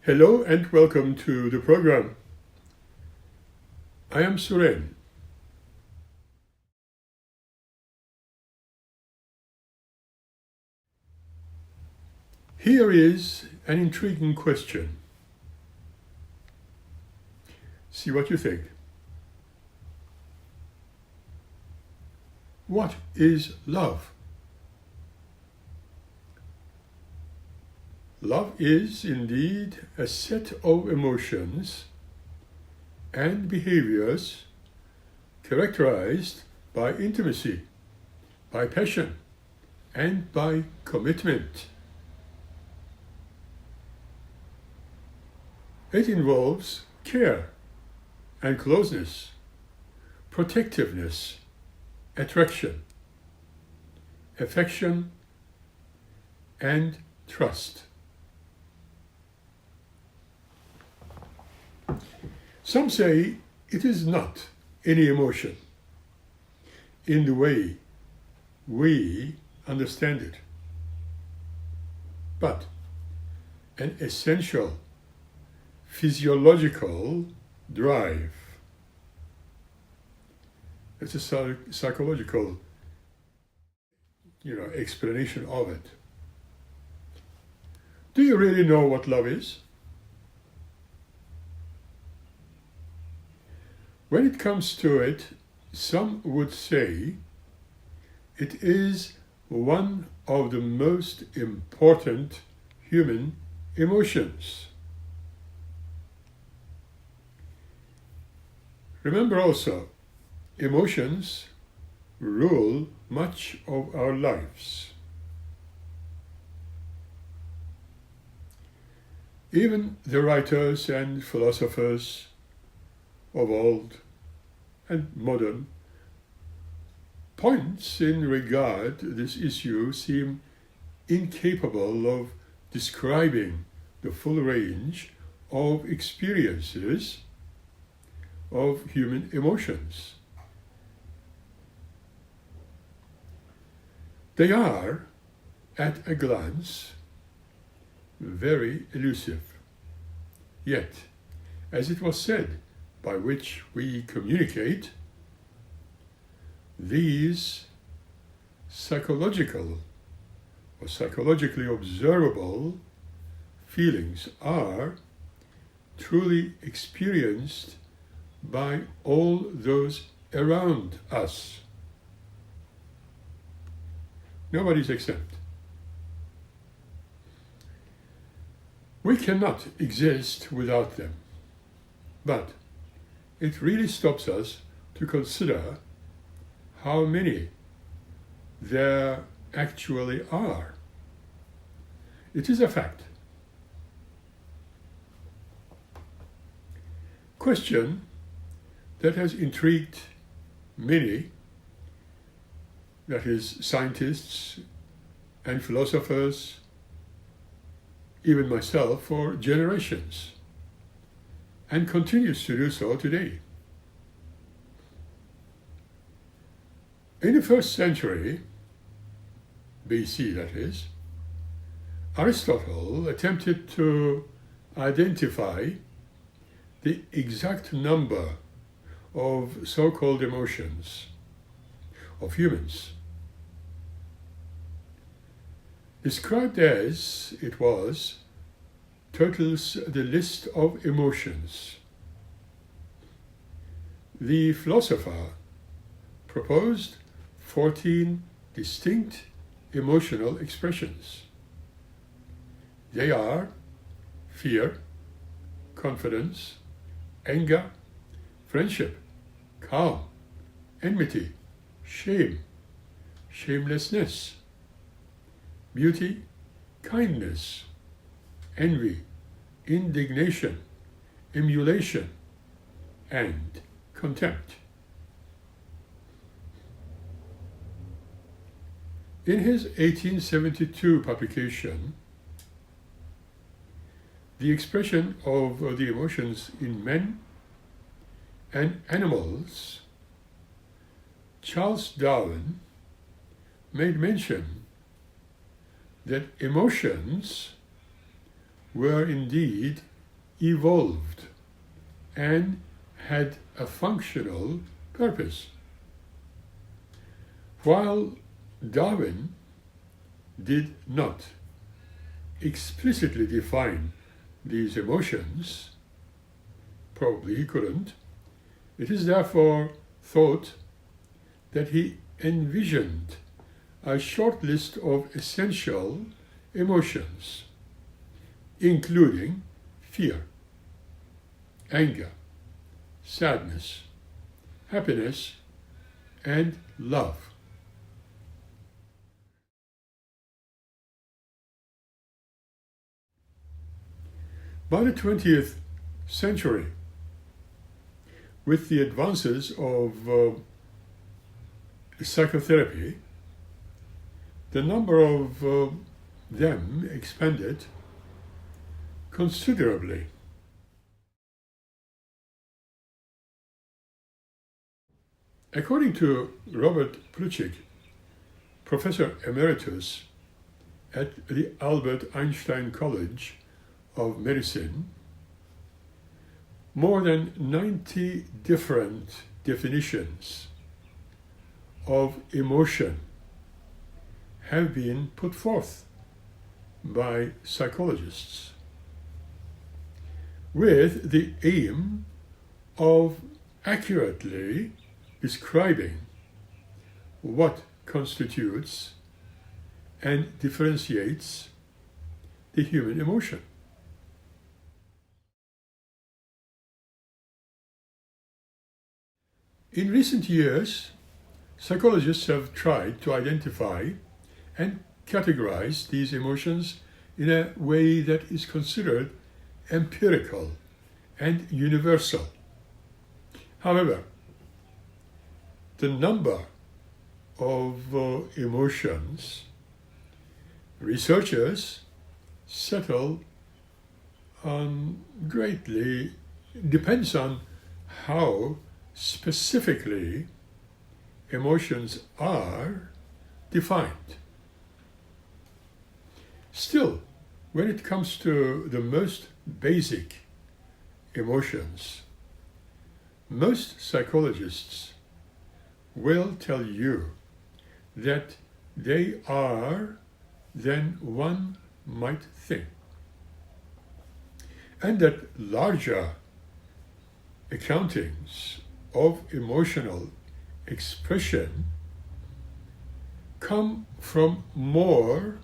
Hello and welcome to the program. I am Suren. Here is an intriguing question. See what you think. What is love? Love is indeed a set of emotions and behaviors characterized by intimacy, by passion, and by commitment. It involves care and closeness, protectiveness, attraction, affection, and trust. Some say it is not any emotion in the way we understand it, but an essential physiological drive. It's a psychological, explanation of it. Do you really know what love is? When it comes to it, some would say it is one of the most important human emotions. Remember also, emotions rule much of our lives. Even the writers and philosophers of old and modern points in regard to this issue seem incapable of describing the full range of experiences of human emotions. They are, at a glance, very elusive. Yet, as it was said, by which we communicate, these psychological or psychologically observable feelings are truly experienced by all those around us. Nobody's exempt. We cannot exist without them, but it really stops us to consider how many there actually are. It is a fact. Question that has intrigued many, that is, scientists and philosophers, even myself, for generations, and continues to do so today. In the first century, BC that is, Aristotle attempted to identify the exact number of so-called emotions of humans. Described as it was, totals the list of emotions. The philosopher proposed 14 distinct emotional expressions. They are fear, confidence, anger, friendship, calm, enmity, shame, shamelessness, beauty, kindness, envy, indignation, emulation, and contempt. In his 1872 publication, The Expression of the Emotions in Men and Animals, Charles Darwin made mention that emotions were indeed evolved and had a functional purpose. While Darwin did not explicitly define these emotions, probably he couldn't, it is therefore thought that he envisioned a short list of essential emotions, including fear, anger, sadness, happiness, and love. By the 20th century, with the advances of psychotherapy, the number of them expanded considerably. According to Robert Plutchik, Professor Emeritus at the Albert Einstein College of Medicine, more than 90 different definitions of emotion have been put forth by psychologists with the aim of accurately describing what constitutes and differentiates the human emotion. In recent years, psychologists have tried to identify and categorize these emotions in a way that is considered empirical and universal. However, the number of emotions researchers settle on greatly depends on how specifically emotions are defined. Still, when it comes to the most basic emotions, most psychologists will tell you that they are than one might think, and that larger accountings of emotional expression come from more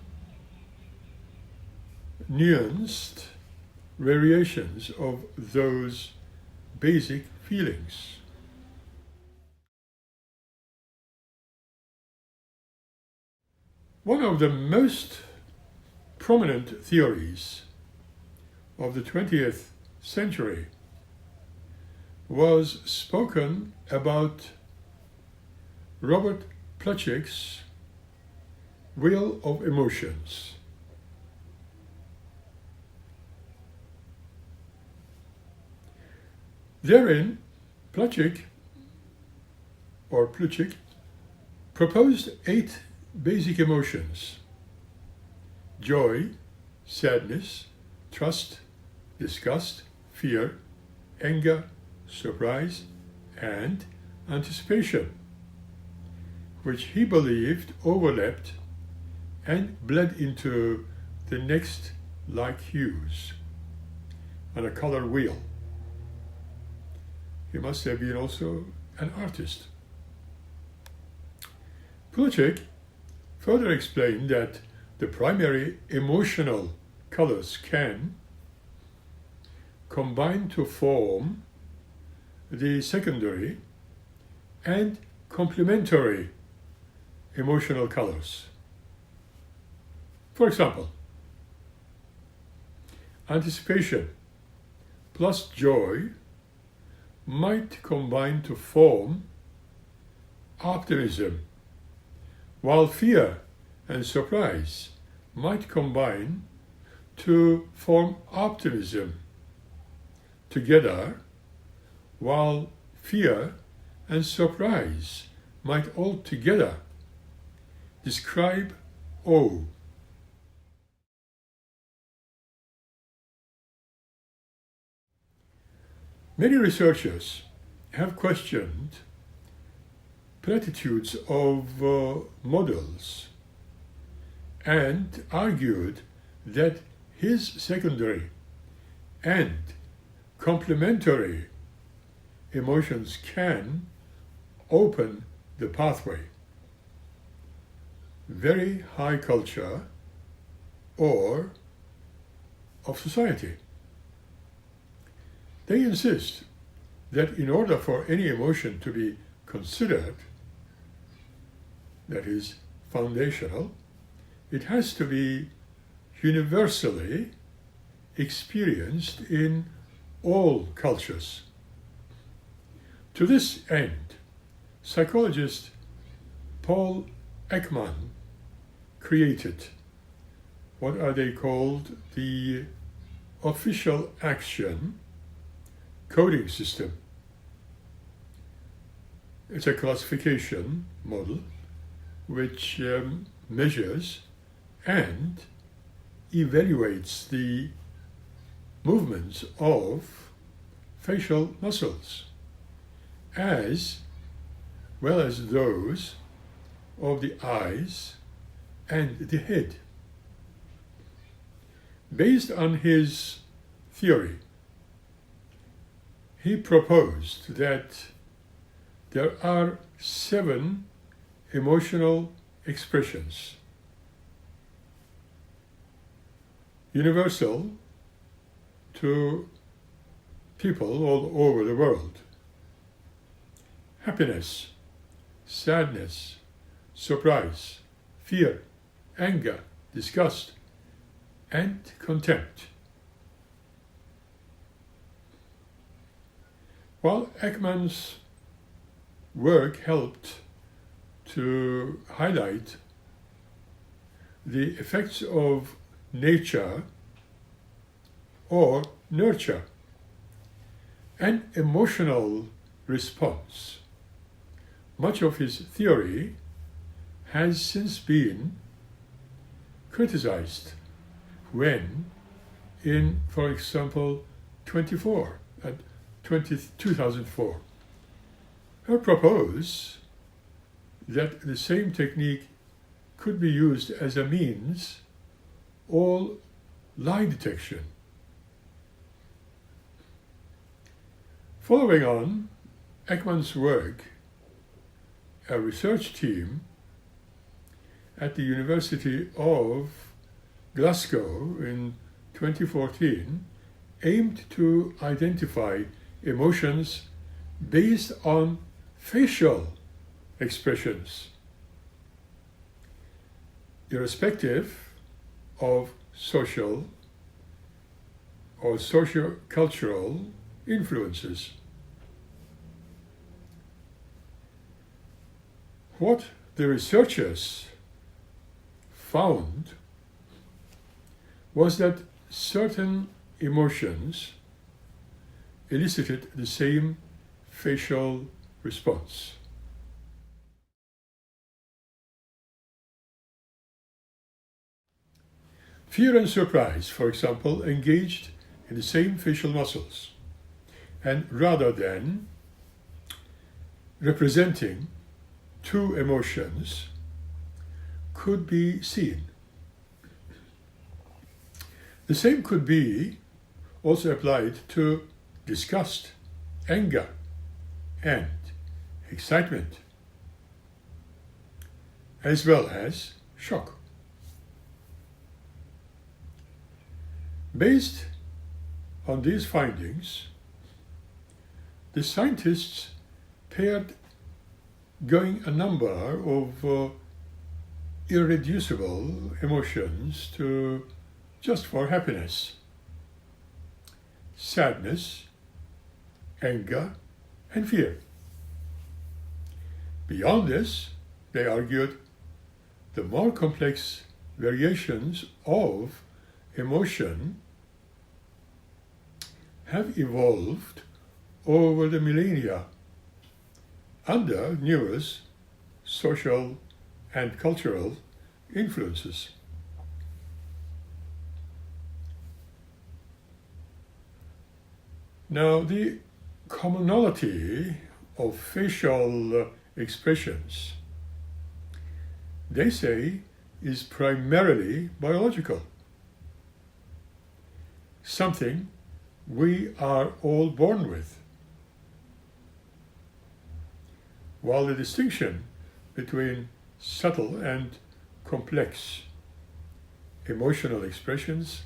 nuanced variations of those basic feelings. One of the most prominent theories of the 20th century was spoken about Robert Plutchik's wheel of emotions. Therein, Plutchik proposed 8 basic emotions: joy, sadness, trust, disgust, fear, anger, surprise, and anticipation, which he believed overlapped and bled into the next like hues on a color wheel. He must have been also an artist. Plutchik further explained that the primary emotional colors can combine to form the secondary and complementary emotional colors. For example, anticipation plus joy might combine to form optimism, while fear and surprise might combine to form optimism together, while fear and surprise might altogether describe awe. Many researchers have questioned platitudes of models and argued that his secondary and complementary emotions can open the pathway. Very high culture or of society. They insist that in order for any emotion to be considered, that is foundational, it has to be universally experienced in all cultures. To this end, psychologist Paul Ekman created what are they called the official action coding system. It's a classification model which measures and evaluates the movements of facial muscles as well as those of the eyes and the head. Based on his theory, he proposed that there are 7 emotional expressions, universal to people all over the world. Happiness, sadness, surprise, fear, anger, disgust, and contempt. While Ekman's work helped to highlight the effects of nature or nurture, an emotional response, much of his theory has since been criticized when, in, for example, 2004, I propose that the same technique could be used as a means of lie detection. Following on Ekman's work, a research team at the University of Glasgow in 2014 aimed to identify emotions based on facial expressions, irrespective of social or socio-cultural influences. What the researchers found was that certain emotions elicited the same facial response. Fear and surprise, for example, engaged in the same facial muscles, and rather than representing 2 emotions, could be seen. The same could be also applied to disgust, anger, and excitement, as well as shock. Based on these findings, the scientists paired a number of irreducible emotions to just for happiness, sadness, anger, and fear. Beyond this, they argued, the more complex variations of emotion have evolved over the millennia under numerous social and cultural influences. Now, the commonality of facial expressions, they say, is primarily biological, something we are all born with, while the distinction between subtle and complex emotional expressions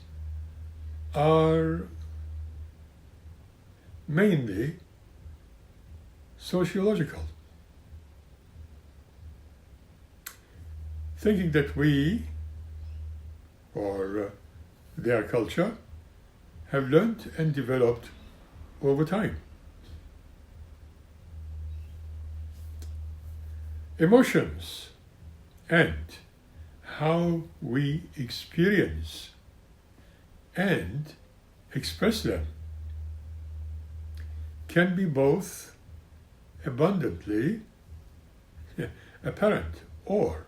are mainly sociological. Thinking that we, or their culture, have learned and developed over time. Emotions and how we experience and express them can be both abundantly apparent or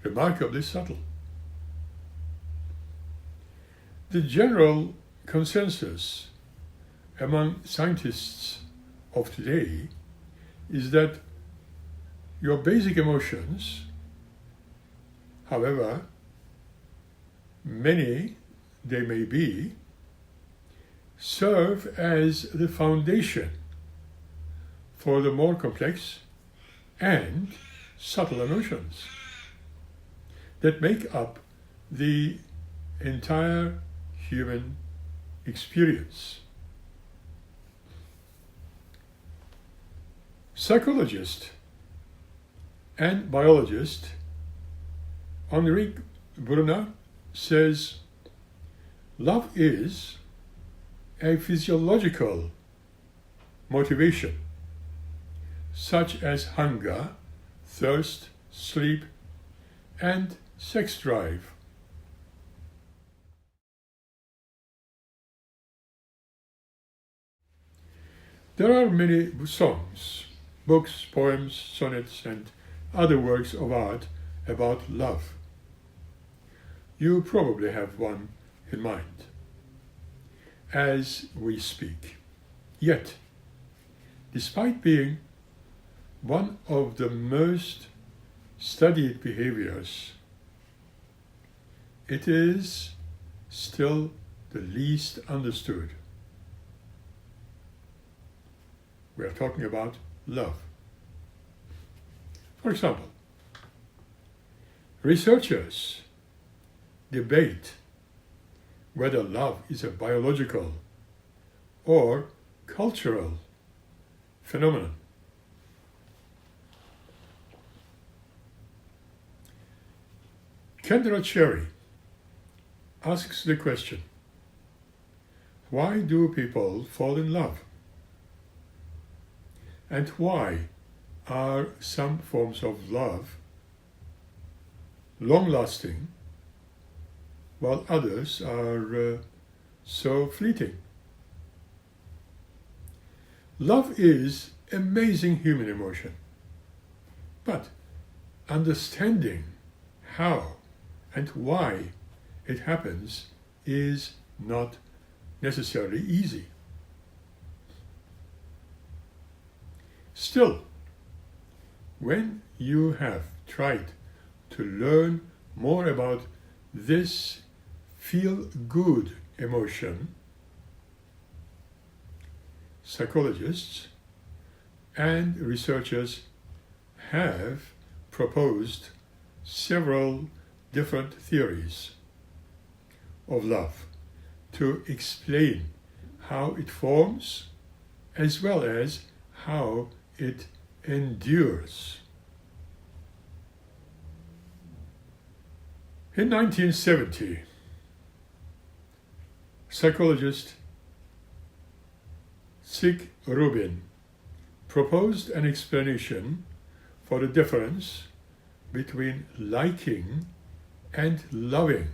remarkably subtle. The general consensus among scientists of today is that your basic emotions, however many they may be, serve as the foundation for the more complex and subtle emotions that make up the entire human experience. Psychologist and biologist Henri Brunner says, love is a physiological motivation, such as hunger, thirst, sleep, and sex drive. There are many songs, books, poems, sonnets, and other works of art about love. You probably have one in mind as we speak. Yet, despite being one of the most studied behaviors, it is still the least understood. We are talking about love. For example, researchers debate whether love is a biological or cultural phenomenon. Kendra Cherry asks the question, why do people fall in love? And why are some forms of love long-lasting while others are so fleeting? Love is amazing human emotion, but understanding how and why it happens is not necessarily easy. Still, when you have tried to learn more about this feel-good emotion, psychologists and researchers have proposed several different theories of love to explain how it forms as well as how it endures. In 1970, psychologist Sig Rubin proposed an explanation for the difference between liking and loving.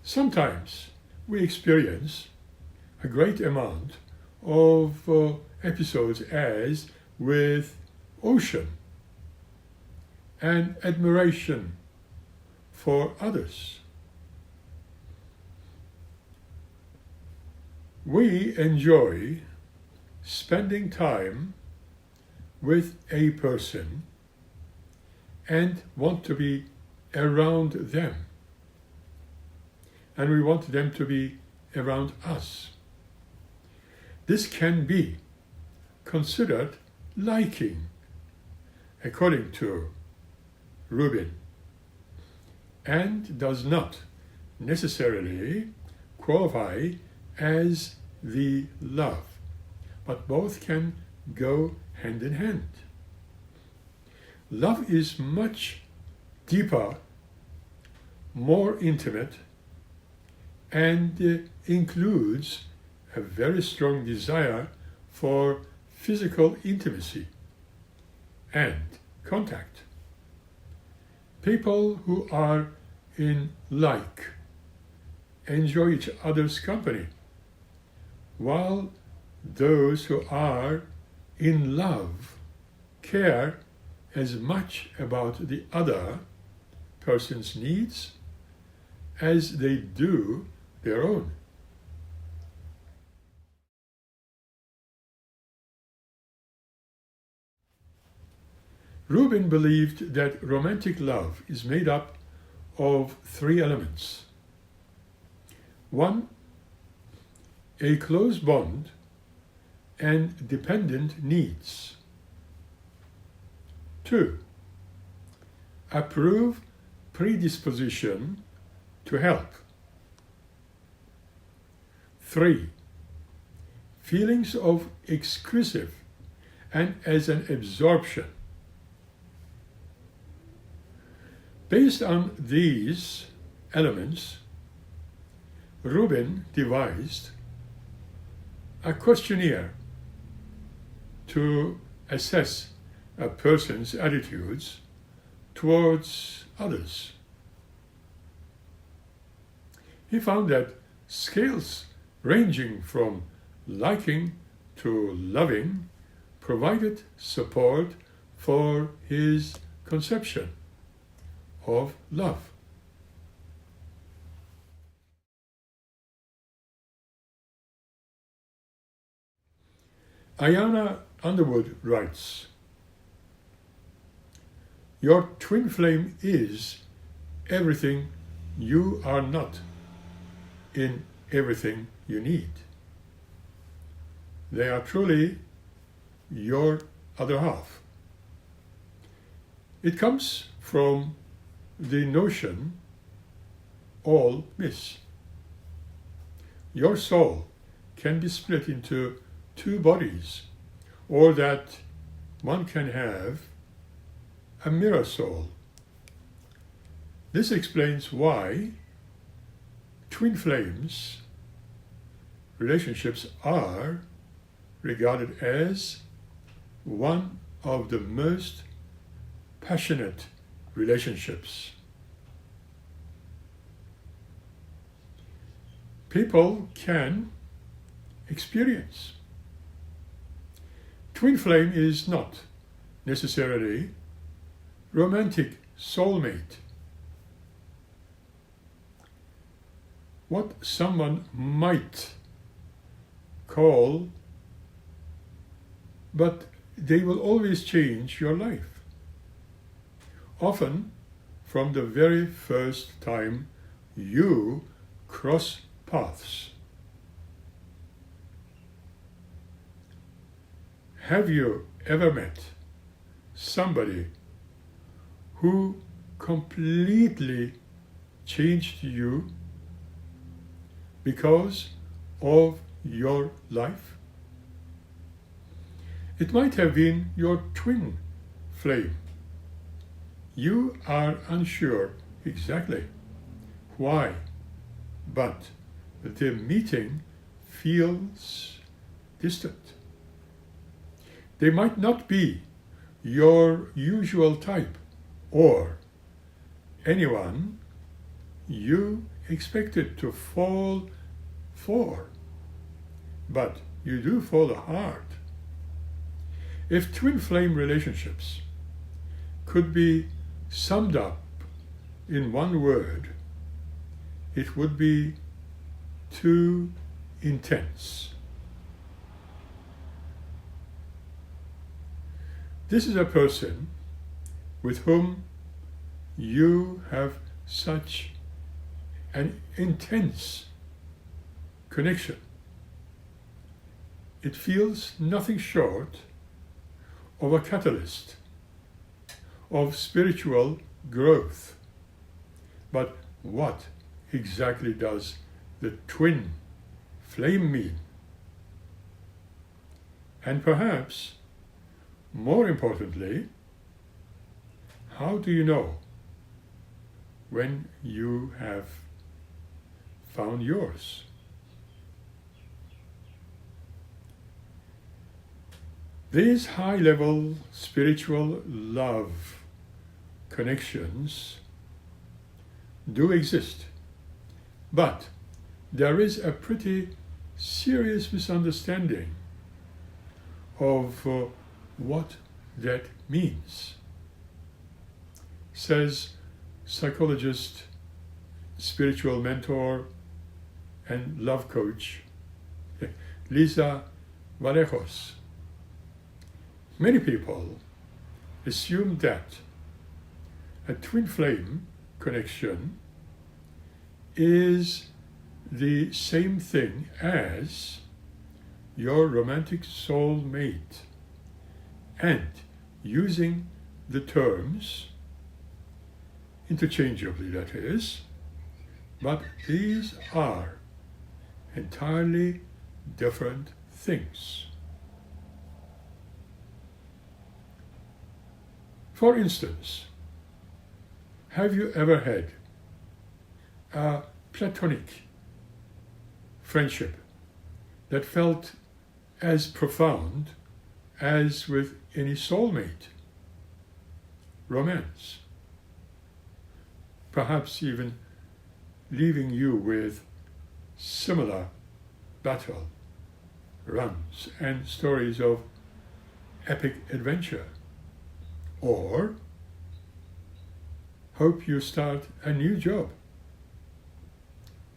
Sometimes we experience a great amount of episodes as with ocean and admiration for others. We enjoy spending time with a person and want to be around them. And we want them to be around us. This can be considered liking, according to Rubin, and does not necessarily qualify as the love, but both can go hand in hand. Love is much deeper, more intimate, and includes a very strong desire for physical intimacy and contact. People who are in like enjoy each other's company, while those who are in love care as much about the other person's needs as they do their own. Rubin believed that romantic love is made up of three elements. 1. A close bond and dependent needs. 2. Approved predisposition to help. 3. Feelings of exclusive and as an absorption. Based on these elements, Rubin devised a questionnaire to assess a person's attitudes towards others. He found that scales ranging from liking to loving provided support for his conception of love. Ayana Underwood writes, "Your twin flame is everything you are not in everything you need. They are truly your other half." It comes from the notion all miss. Your soul can be split into two bodies, or that one can have a mirror soul. This explains why twin flames relationships are regarded as one of the most passionate relationships. People can experience. Twin flame is not necessarily romantic soulmate. What someone might call, but they will always change your life. Often, from the very first time you cross paths. Have you ever met somebody who completely changed you because of your life? It might have been your twin flame. You are unsure exactly why, but the meeting feels distant. They might not be your usual type or anyone you expected to fall for, but you do fall hard. If twin flame relationships could be summed up in one word, it would be too intense. This is a person with whom you have such an intense connection. It feels nothing short of a catalyst of spiritual growth. But what exactly does the twin flame mean? And perhaps, more importantly, how do you know when you have found yours? These high-level spiritual love connections do exist, but there is a pretty serious misunderstanding of what that means, says psychologist, spiritual mentor, and love coach Lisa Vallejos. Many people assume that a twin flame connection is the same thing as your romantic soulmate, and using the terms interchangeably, that is, but these are entirely different things. For instance, have you ever had a platonic friendship that felt as profound as with any soulmate romance? Perhaps even leaving you with similar battle runs and stories of epic adventure. Or hope you start a new job,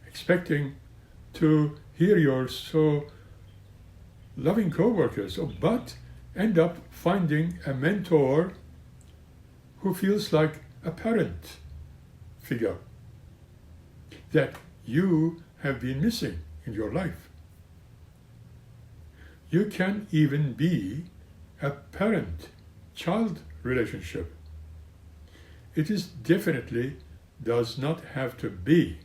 expecting to hear your so loving co-workers, but end up finding a mentor who feels like a parent figure that you have been missing in your life. You can even be a parent-child relationship. It is definitely does not have to be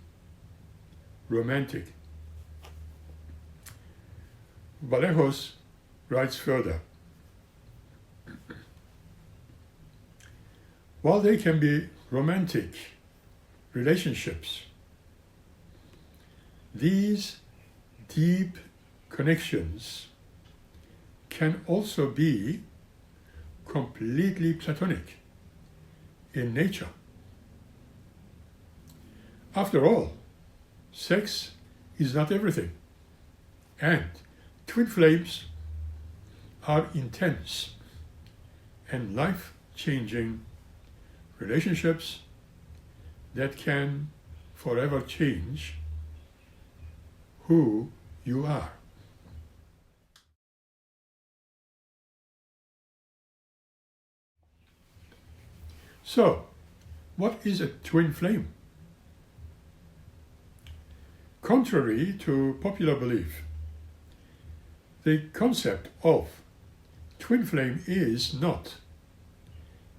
romantic. Vallejos writes further, while they can be romantic relationships, these deep connections can also be completely platonic in nature. After all, sex is not everything, and twin flames are intense and life-changing relationships that can forever change who you are. So, what is a twin flame? Contrary to popular belief, the concept of twin flame is not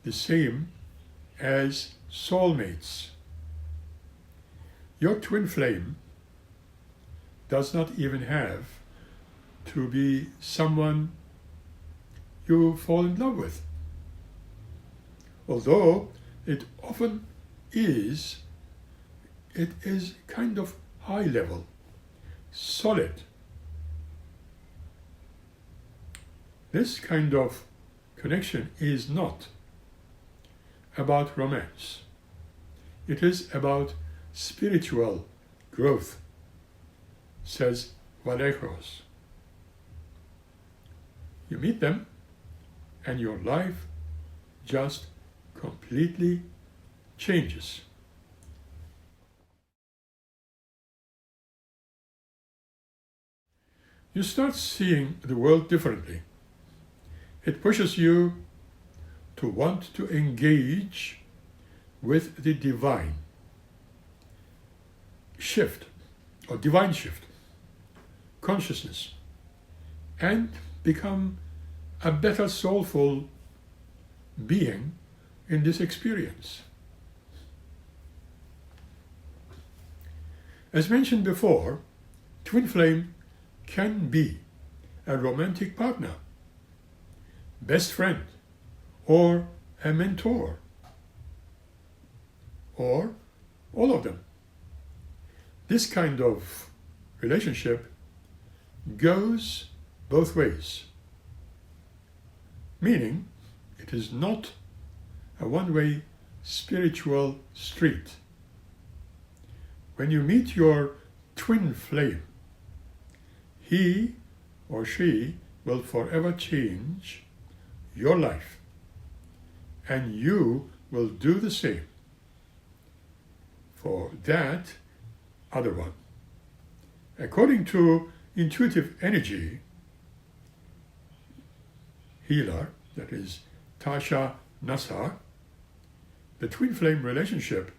the same as soulmates. Your twin flame does not even have to be someone you fall in love with, although it often is. It is kind of high level, solid. This kind of connection is not about romance. It is about spiritual growth, says Vallejos. You meet them, and your life just completely changes. You start seeing the world differently. It pushes you to want to engage with the divine shift or divine shift, consciousness, and become a better soulful being in this experience. As mentioned before, twin flame can be a romantic partner, best friend, or a mentor, or all of them. This kind of relationship goes both ways, meaning it is not a one-way spiritual street. When you meet your twin flame, he or she will forever change your life, and you will do the same for that other one. According to intuitive energy healer, that is Tasha Nassar, the twin flame relationship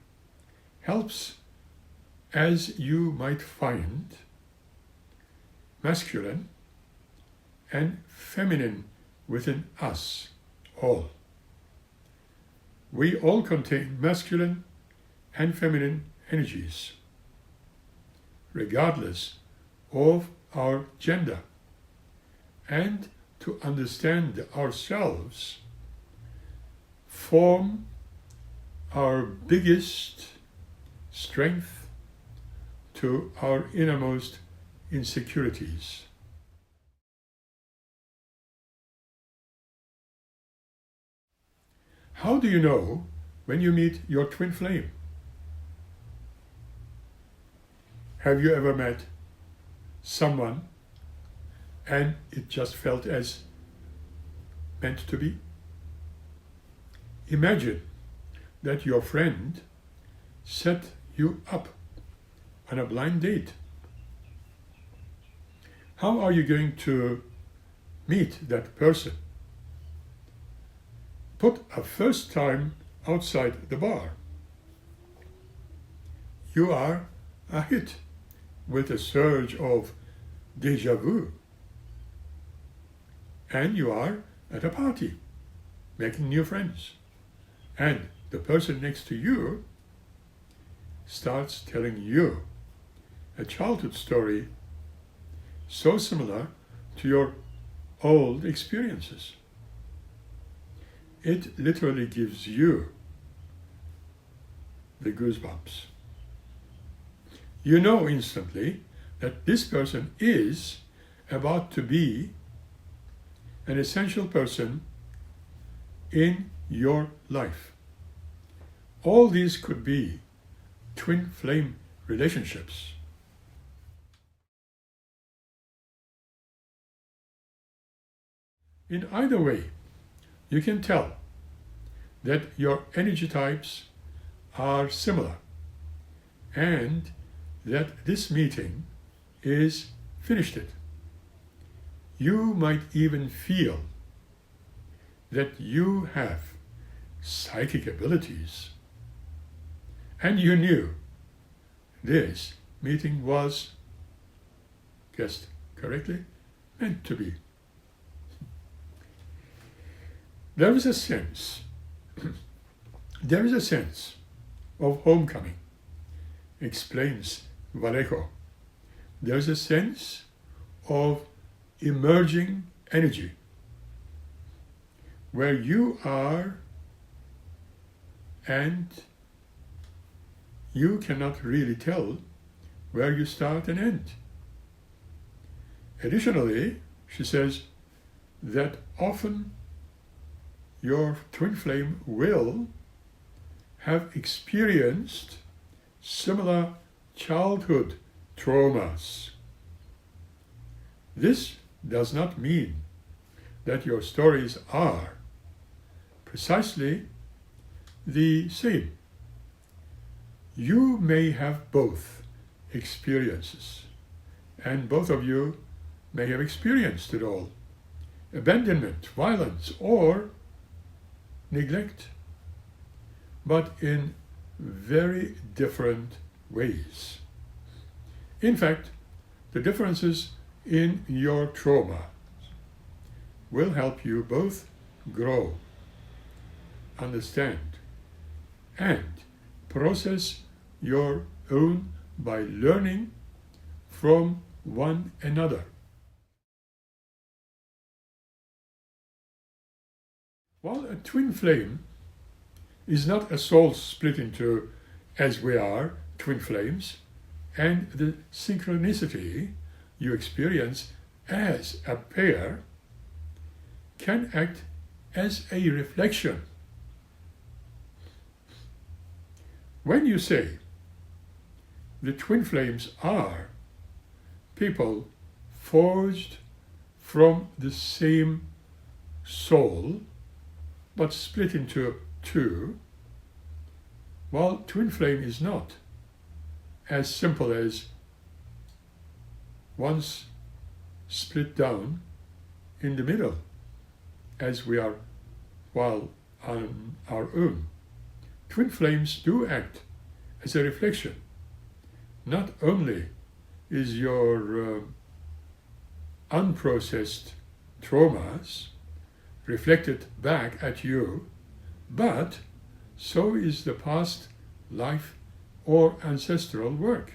helps as you might find masculine and feminine within us all. We all contain masculine and feminine energies, regardless of our gender. And to understand ourselves form our biggest strength to our innermost insecurities. How do you know when you meet your twin flame? Have you ever met someone and it just felt as meant to be? Imagine that your friend set you up on a blind date. How are you going to meet that person? Put a first time outside the bar. You are a hit with a surge of déjà vu. And you are at a party, making new friends. And the person next to you starts telling you a childhood story so similar to your old experiences. It literally gives you the goosebumps. You know instantly that this person is about to be an essential person in your life. All these could be twin flame relationships. In either way, you can tell that your energy types are similar and that this meeting is finished it. You might even feel that you have psychic abilities, and you knew this meeting was, guessed correctly, meant to be. There is a sense of homecoming, explains Vallejo. There's a sense of emerging energy where you are and you cannot really tell where you start and end. Additionally, she says that often your twin flame will have experienced similar childhood traumas. This does not mean that your stories are precisely the same. You may have both experiences, and both of you may have experienced it all. Abandonment, violence, or neglect, but in very different ways. In fact, the differences in your trauma will help you both grow, understand, and process your own by learning from one another. While a twin flame is not a soul split into, as we are, twin flames, and the synchronicity you experience as a pair can act as a reflection. When you say the twin flames are people forged from the same soul but split into two, while twin flame is not as simple as once split down in the middle, as we are while on our own. Twin flames do act as a reflection. Not only is your unprocessed traumas reflected back at you, but so is the past life or ancestral work.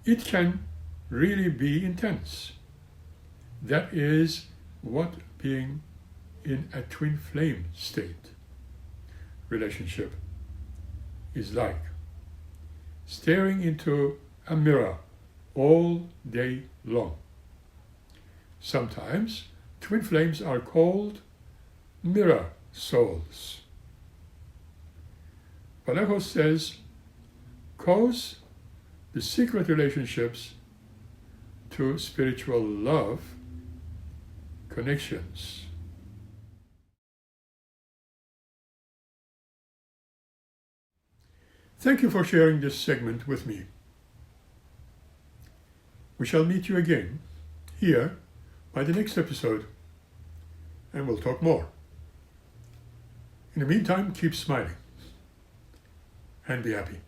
It can really be intense. That is what being in a twin flame state relationship is like. Staring into a mirror all day long. Sometimes twin flames are called mirror souls. Philosophies says, cause the secret relationships to spiritual love connections. Thank you for sharing this segment with me. We shall meet you again here by the next episode, and we'll talk more. In the meantime, keep smiling and be happy.